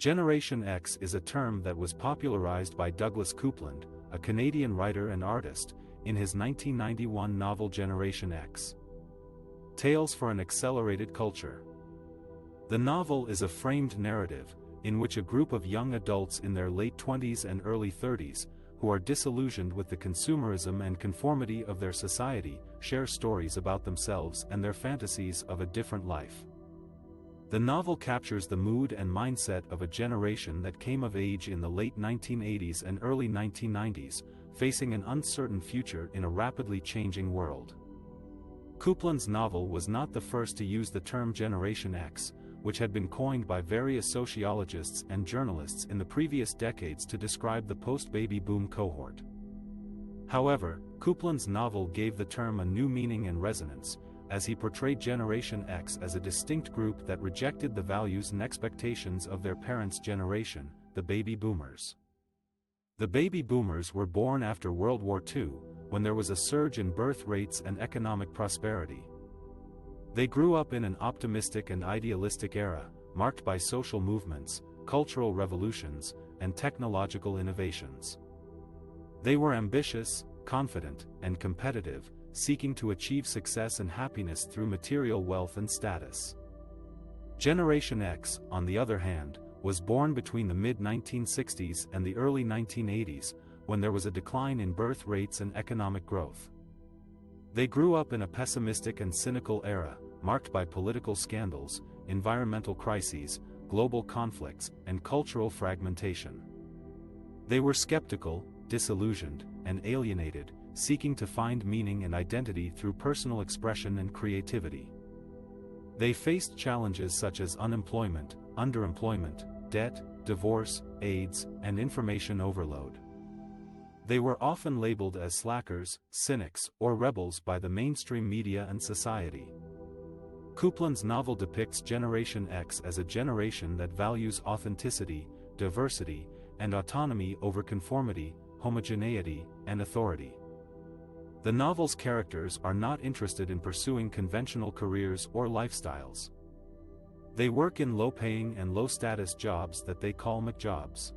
Generation X is a term that was popularized by Douglas Coupland, a Canadian writer and artist, in his 1991 novel Generation X. Tales for an Accelerated Culture. The novel is a framed narrative, in which a group of young adults in their late 20s and early 30s, who are disillusioned with the consumerism and conformity of their society, share stories about themselves and their fantasies of a different life. The novel captures the mood and mindset of a generation that came of age in the late 1980s and early 1990s, facing an uncertain future in a rapidly changing world. Coupland's novel was not the first to use the term Generation X, which had been coined by various sociologists and journalists in the previous decades to describe the post-baby boom cohort. However, Coupland's novel gave the term a new meaning and resonance, as he portrayed Generation X as a distinct group that rejected the values and expectations of their parents' generation, the baby boomers. The baby boomers were born after World War II, when there was a surge in birth rates and economic prosperity. They grew up in an optimistic and idealistic era, marked by social movements, cultural revolutions, and technological innovations. They were ambitious, confident, and competitive, seeking to achieve success and happiness through material wealth and status. Generation X, on the other hand, was born between the mid-1960s and the early 1980s, when there was a decline in birth rates and economic growth. They grew up in a pessimistic and cynical era, marked by political scandals, environmental crises, global conflicts, and cultural fragmentation. They were skeptical, disillusioned, and alienated, seeking to find meaning and identity through personal expression and creativity. They faced challenges such as unemployment, underemployment, debt, divorce, AIDS, and information overload. They were often labeled as slackers, cynics, or rebels by the mainstream media and society. Coupland's novel depicts Generation X as a generation that values authenticity, diversity, and autonomy over conformity, homogeneity, and authority. The novel's characters are not interested in pursuing conventional careers or lifestyles. They work in low-paying and low-status jobs that they call McJobs.